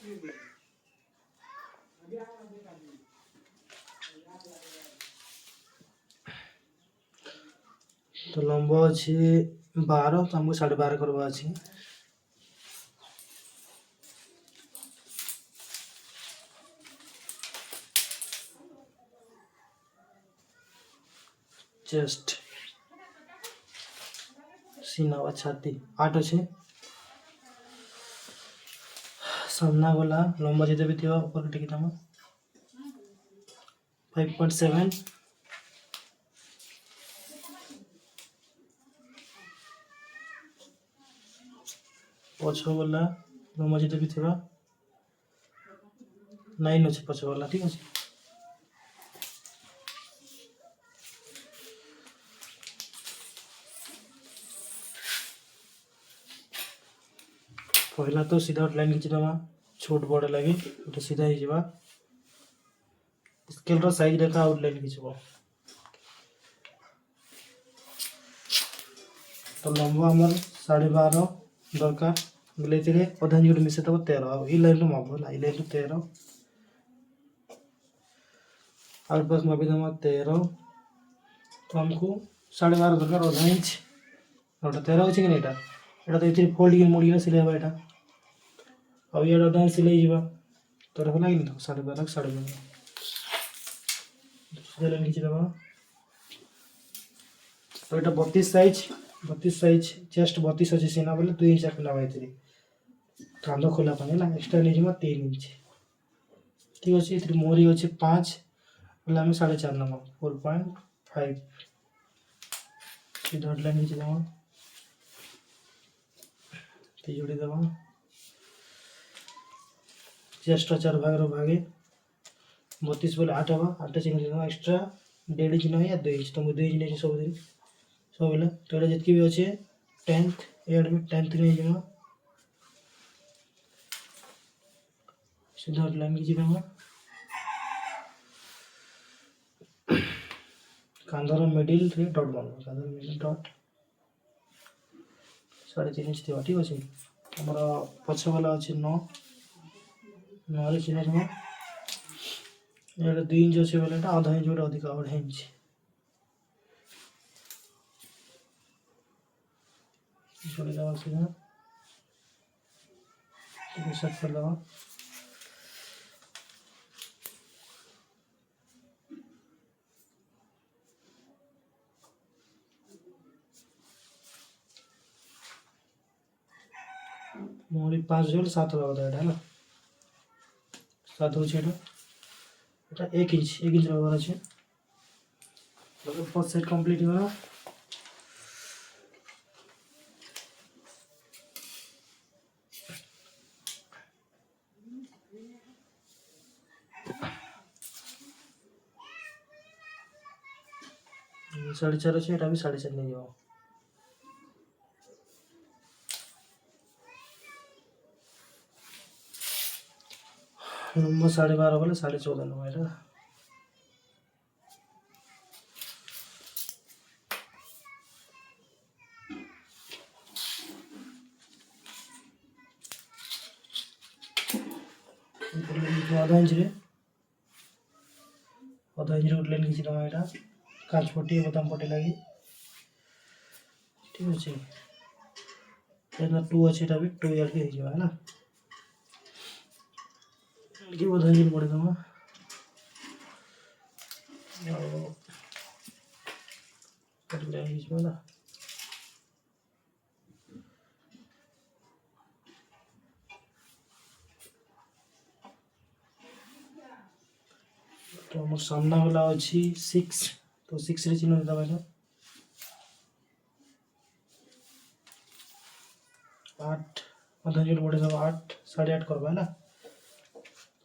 तो लंब अच्छी 12 तो हमको 12.5 करवा अच्छी। चेस्ट सीना व छाती 8 अच्छे। सामना गला लंबा जिते भी थी ऊपर टिकी 5.7। पछ गला लंबा जिते भी थी 9 अच्छे पछ गला ठीक अच्छे। पहला तो सीधा लाइन खींची दमा छोट बड़ लगे गोटे सीधा ही जावा स्केल रो साइज देखा आउटलाइन खींचबो तो लंबा हमर 12.5 दरकार गले अधा इंच मिसे तब 13 ई लाइन माप ला ई लाइन 13 आउट पास मापी दमा 13 तो हमको 12.5 दरकार अधा इंच गोटे 13 अच्छे कि एटा एटा तो इतनी फोल्ड की मोड़ी सिलेबा एटा अब ये अधा इंच सिलाई जीवा तो रखला कि नहीं 12.5 12.5 लाइन खींची दमा तो एटा 32 साइज चेस्ट 32 अच्छे सीना बोले 2 इंच रखना भाई कांध खोला पानी ना एक्स्ट्रा नहीं जमा 3 इंच ठीक अच्छे। इतनी मोरी अच्छे 5 बोले हमें 4.5 नमा 4.5 सीधा लाइन खींची दमा तो जोड़ी दमा चेस्ट 4 भाग रो भागे 32 बोले 8 हवा 8 चिन्ह देना एक्स्ट्रा 1.5 इंच नहीं या 2 इंच तो 2 इंच नहीं सब दिन सब बोले तो ये जितकी भी अच्छे 10th एड में 10th नहीं जमा सीधा लाइन खींची दमा कांधर मिडिल रे डॉट बनवा कांधर मिडिल डॉट 3.5 इंच थी ठीक अच्छे। हमारा पछ वाला अच्छे 9 रे चिन्ह जमा ये 2 इंच अच्छे बोले आधा इंच गोटे अधिक 2.5 इंच जोड़ी दवा सीधा सेट कर दवा मोरी 5 जोड़ 7 होगा है ना 7 हो छेड़ा এটা 1 इंच ব্যবহার আছে तो फर्स्ट सेट कंप्लीट हो रहा 4.5 আছে এটা আমি 4.5 নিয়ে যাব लंबा 12.5 बोले 14.5 लंबा है ना आधा इंच लाइन खींची दमा एटा काच पट्टी बोताम पट्टी लगी ठीक अच्छे एटा 2 अच्छे एटा भी 2 यार के है ना ये आधा इंच पड़े दमा लाइन खींचबा ना तो हम सामना वाला अच्छी 6 तो 6 रे चिन्ह देता पहले 8 आधा इंच बढ़े सब 8 8.5 करबा ना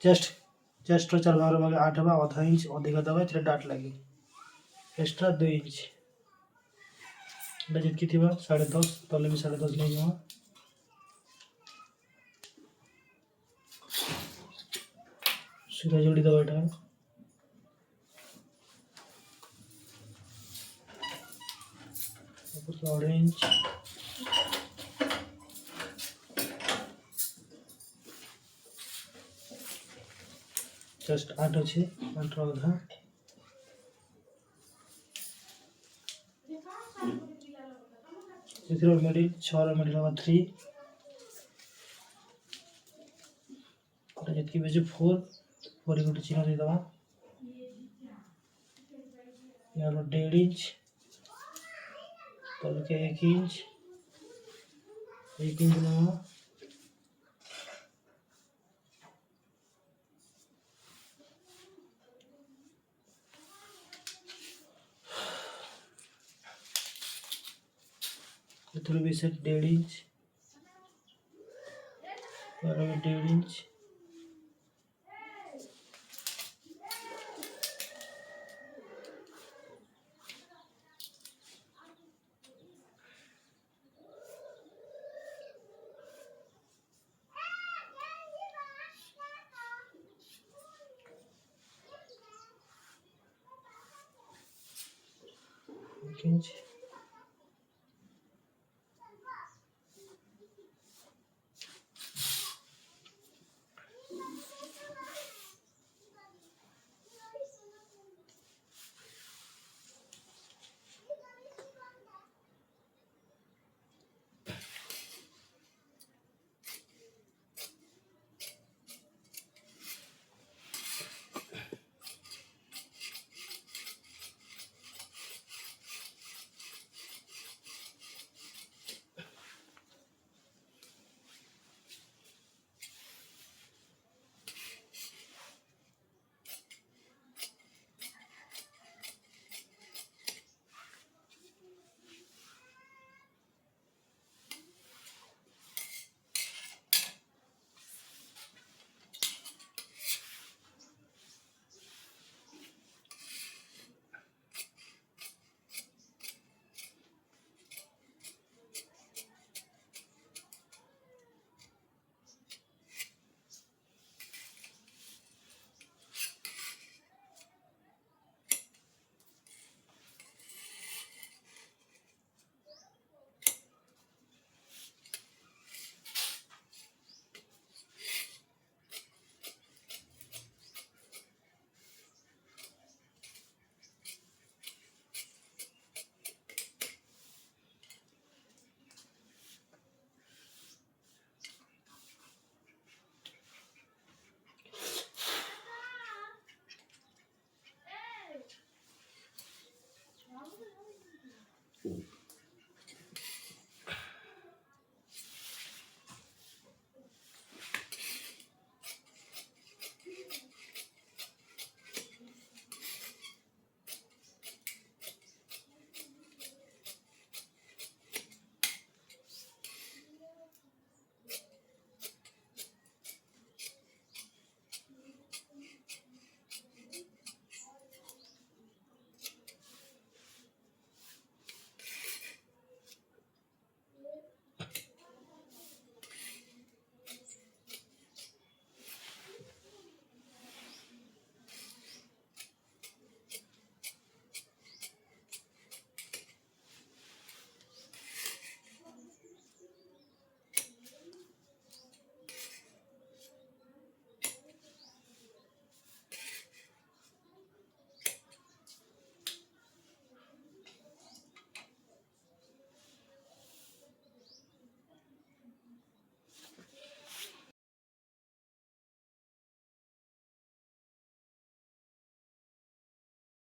चेस्ट रो 4 भाग भागे 8 हवा आधा इंच अधिक दबा थ्रे डाट लगी एक्स्ट्रा 2 इंच बजट की थी 10.5 तले भी 10.5 नहीं हुआ सीधा जोड़ी दबा एटा ऑरेंज जस्ट 8 अच्छे 8 अधा मिडिल 6 मिडिल हम 3 जितकी बजे 4 गोटे चिन्ह देदेव यहाँ 1.5 इंच तलके 1 इंच 1 इंच ना इधर भी से 1.5 इंच 1.5 इंच इंच